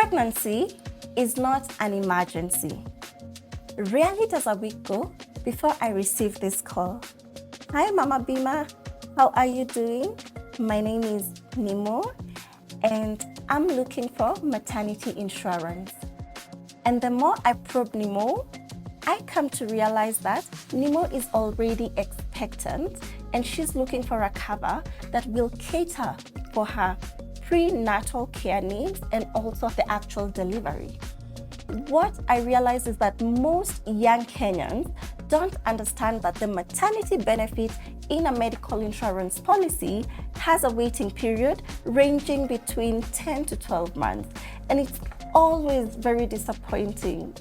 Pregnancy is not an emergency. Rarely does a week go before I receive this call. Hi, Mama Bima. How are you doing? My name is Nemo, and I'm looking for maternity insurance. And the more I probe Nemo, I come to realize that Nemo is already expectant and she's looking for a cover that will cater for her prenatal care needs and also the actual delivery. What I realize is that most young Kenyans don't understand that the maternity benefit in a medical insurance policy has a waiting period ranging between 10 to 12 months. And it's always very disappointing,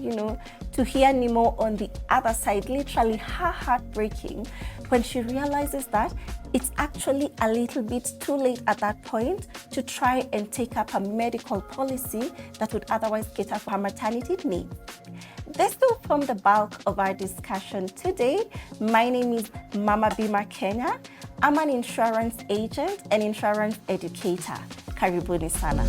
to hear Nemo on the other side, literally her heart breaking, when she realizes that it's actually a little bit too late at that point to try and take up a medical policy that would otherwise cater for her maternity needs. This will form the bulk of our discussion today. My name is Mama Bima Kenya. I'm an insurance agent and insurance educator. Karibuni sana.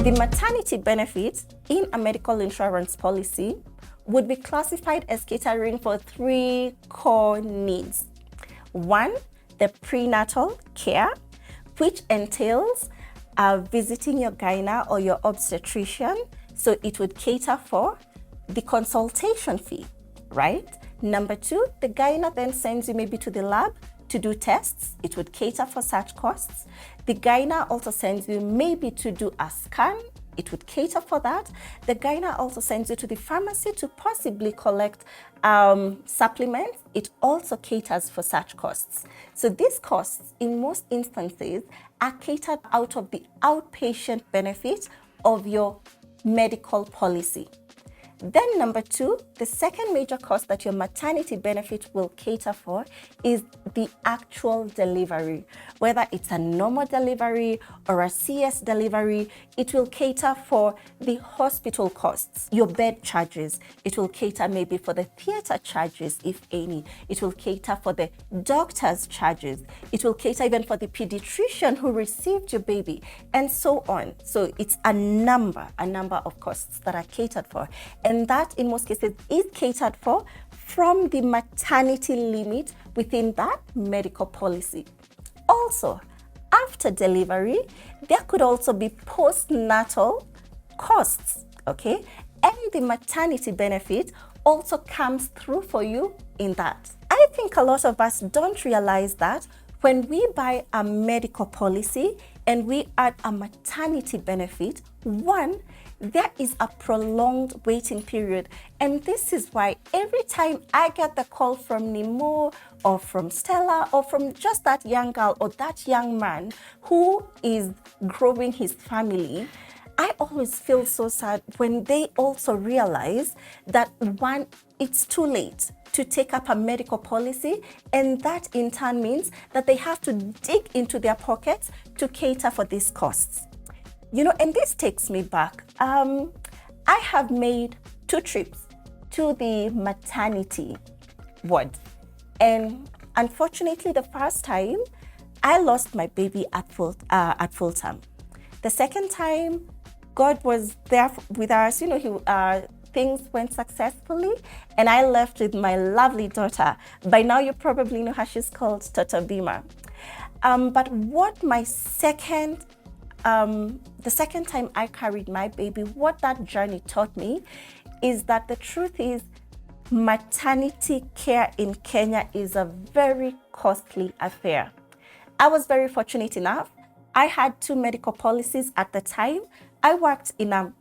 The maternity benefit in a medical insurance policy would be classified as catering for three core needs. One, the prenatal care, which entails visiting your gyna or your obstetrician. So it would cater for the consultation fee, right? Number two, the gyna then sends you maybe to the lab to do tests. It would cater for such costs. The gyna also sends you maybe to do a scan. It would cater for that. The gyna also sends you to the pharmacy to possibly collect supplements. It also caters for such costs. So these costs, in most instances, are catered out of the outpatient benefit of your medical policy. Then number two, the second major cost that your maternity benefit will cater for is the actual delivery. Whether it's a normal delivery or a CS delivery, it will cater for the hospital costs, your bed charges. It will cater maybe for the theater charges, if any. It will cater for the doctor's charges. It will cater even for the pediatrician who received your baby, and so on. So it's a number of costs that are catered for. And that, in most cases, is catered for from the maternity limit within that medical policy. Also, after delivery, there could also be postnatal costs, okay? And the maternity benefit also comes through for you in that. I think a lot of us don't realize that when we buy a medical policy and we add a maternity benefit, one, there is a prolonged waiting period. And this is why every time I get the call from Nemo or from Stella or from just that young girl or that young man who is growing his family, I always feel so sad when they also realize that one, it's too late to take up a medical policy, and that in turn means that they have to dig into their pockets to cater for these costs. And this takes me back. I have made 2 trips to the maternity ward. And unfortunately, the first time, I lost my baby at full term. The second time, God was there with us. Things went successfully, and I left with my lovely daughter. By now, you probably know her. She's called Bima. But what the second time I carried my baby, what that journey taught me is that the truth is maternity care in Kenya is a very costly affair. I was very fortunate enough. I had 2 medical policies at the time. I worked in a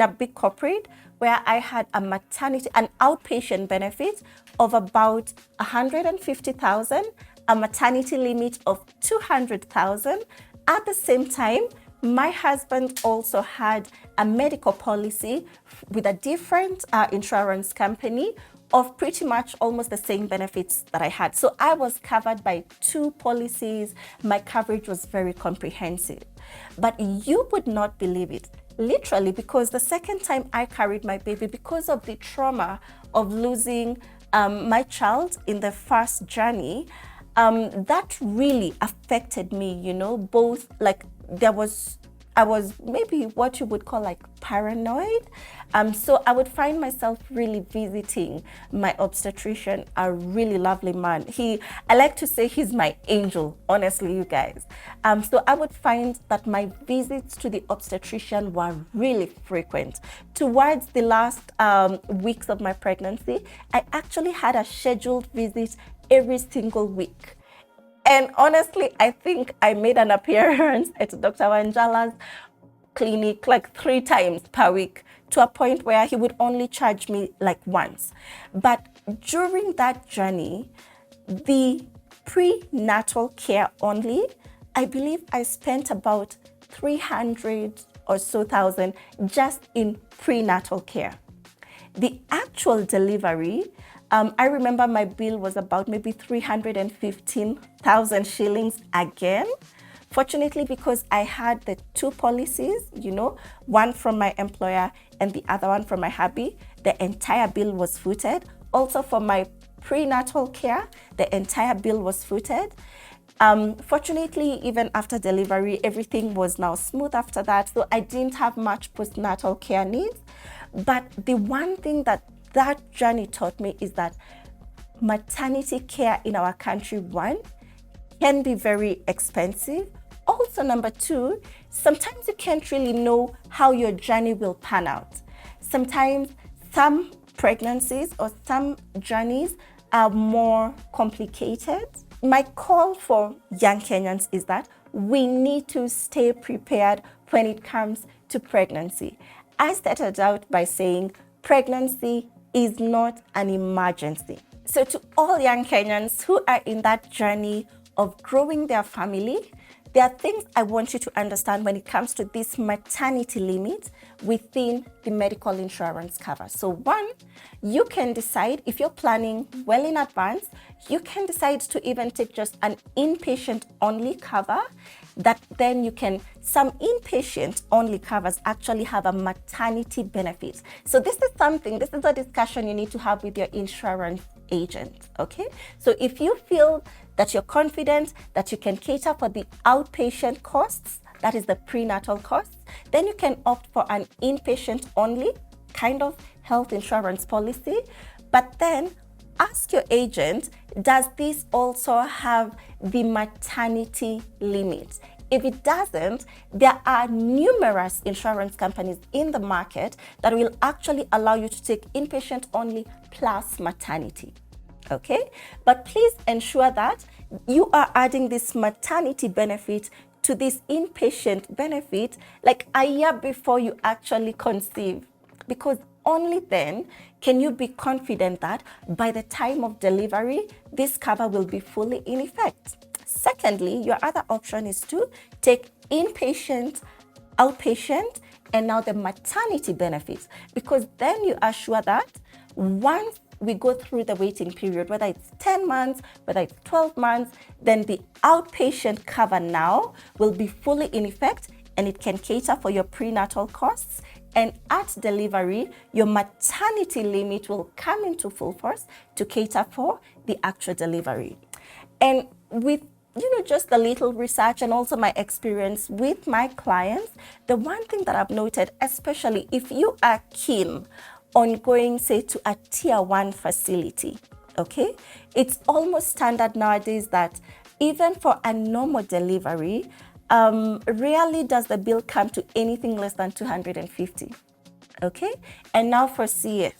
big corporate where I had an outpatient benefit of about 150,000, a maternity limit of 200,000. At the same time, my husband also had a medical policy with a different insurance company of pretty much almost the same benefits that I had. So I was covered by 2 policies. My coverage was very comprehensive. But you would not believe it. Literally, because the second time I carried my baby, because of the trauma of losing my child in the first journey, that really affected me, both like I was maybe what you would call like paranoid. So I would find myself really visiting my obstetrician, a really lovely man. I like to say he's my angel, honestly, you guys. So I would find that my visits to the obstetrician were really frequent. Towards the last weeks of my pregnancy, I actually had a scheduled visit every single week. And honestly, I think I made an appearance at Dr. Wanjala's clinic like 3 times per week, to a point where he would only charge me like once. But during that journey, the prenatal care only, I believe I spent about 300 or so thousand just in prenatal care. The actual delivery, I remember my bill was about maybe 315,000 shillings again. Fortunately, because I had the 2 policies, one from my employer and the other one from my hubby, the entire bill was footed. Also for my prenatal care, the entire bill was footed. Fortunately, even after delivery, everything was now smooth after that. So I didn't have much postnatal care needs. But the one thing that journey taught me is that maternity care in our country, 1, can be very expensive. Also, number 2, sometimes you can't really know how your journey will pan out. Sometimes some pregnancies or some journeys are more complicated. My call for young Kenyans is that we need to stay prepared when it comes to pregnancy. I started out by saying pregnancy is not an emergency. So to all young Kenyans who are in that journey of growing their family, there are things I want you to understand when it comes to this maternity limit within the medical insurance cover. So 1, you can decide, if you're planning well in advance, you can decide to even take just an inpatient only cover, that then some inpatient only covers actually have a maternity benefit. So this is a discussion you need to have with your insurance agent, okay? So if you feel that you're confident that you can cater for the outpatient costs, that is the prenatal costs, then you can opt for an inpatient only kind of health insurance policy. But then ask your agent, does this also have the maternity limit? If it doesn't, there are numerous insurance companies in the market that will actually allow you to take inpatient only plus maternity. Okay, but please ensure that you are adding this maternity benefit to this inpatient benefit like a year before you actually conceive, because only then can you be confident that by the time of delivery, this cover will be fully in effect. Secondly, your other option is to take inpatient, outpatient, and now the maternity benefits, because then you are sure that once we go through the waiting period, whether it's 10 months, whether it's 12 months, then the outpatient cover now will be fully in effect and it can cater for your prenatal costs. And at delivery, your maternity limit will come into full force to cater for the actual delivery. And with just a little research and also my experience with my clients, the one thing that I've noted, especially if you are keen on going, say, to a tier 1 facility, okay? It's almost standard nowadays that even for a normal delivery, rarely does the bill come to anything less than 250, okay? And now for CS,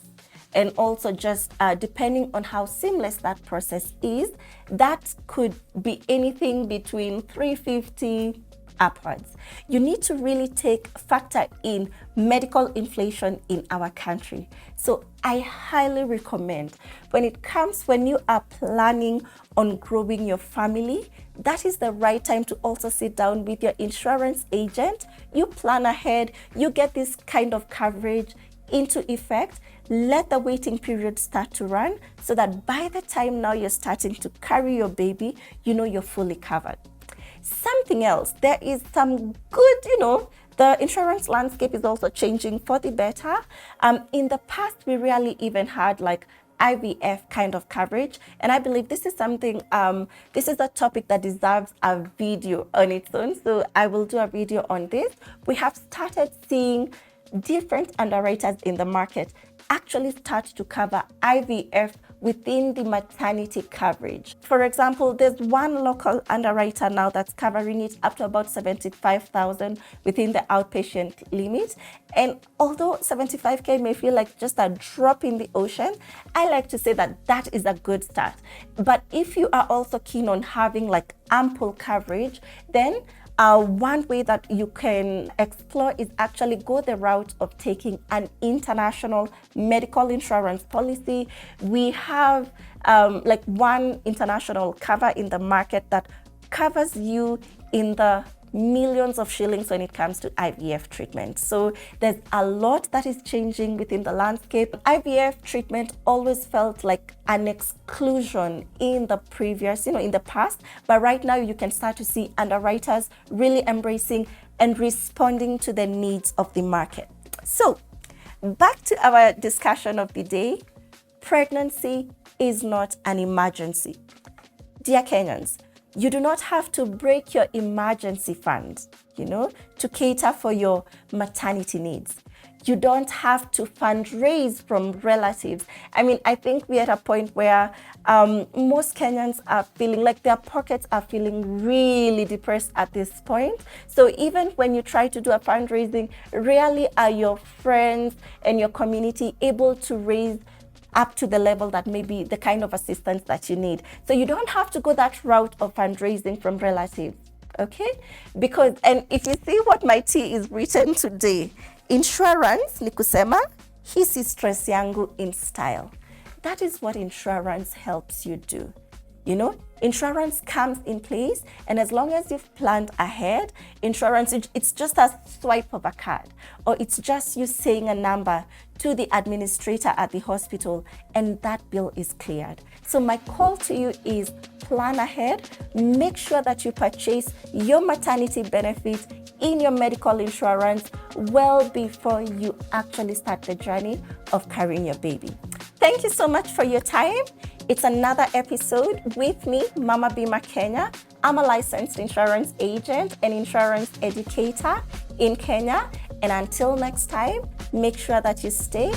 and also just depending on how seamless that process is, that could be anything between 350 upwards. You need to really factor in medical inflation in our country. So I highly recommend when you are planning on growing your family, that is the right time to also sit down with your insurance agent. You plan ahead, you get this kind of coverage into effect, let the waiting period start to run so that by the time now you're starting to carry your baby, you're fully covered. Something else, there is some good, the insurance landscape is also changing for the better. In the past, we rarely even had like IVF kind of coverage. And I believe this is something, this is a topic that deserves a video on its own. So I will do a video on this. We have started seeing different underwriters in the market actually start to cover IVF within the maternity coverage. For example, there's one local underwriter now that's covering it up to about 75,000 within the outpatient limit. And although 75K may feel like just a drop in the ocean, I like to say that that is a good start. But if you are also keen on having like ample coverage, then one way that you can explore is actually go the route of taking an international medical insurance policy. We have like one international cover in the market that covers you in the millions of shillings when it comes to IVF treatment. So there's a lot that is changing within the landscape. IVF treatment always felt like an exclusion in the previous, in the past, but right now you can start to see underwriters really embracing and responding to the needs of the market. So back to our discussion of the day, pregnancy is not an emergency. Dear Kenyans, you do not have to break your emergency fund, to cater for your maternity needs. You don't have to fundraise from relatives. I mean, I think we're at a point where most Kenyans are feeling like their pockets are feeling really depressed at this point. So even when you try to do a fundraising, rarely are your friends and your community able to raise up to the level that may be the kind of assistance that you need. So you don't have to go that route of fundraising from relatives, okay? Because, and if you see what my tea is written today, insurance ni kusema hisi stress yangu in style. That is what insurance helps you do. Insurance comes in place, and as long as you've planned ahead, insurance, it's just a swipe of a card, or it's just you saying a number to the administrator at the hospital, and that bill is cleared. So my call to you is plan ahead, make sure that you purchase your maternity benefit in your medical insurance well before you actually start the journey of carrying your baby. Thank you so much for your time. It's another episode with me, Mama Bima Kenya. I'm a licensed insurance agent and insurance educator in Kenya. And until next time, make sure that you stay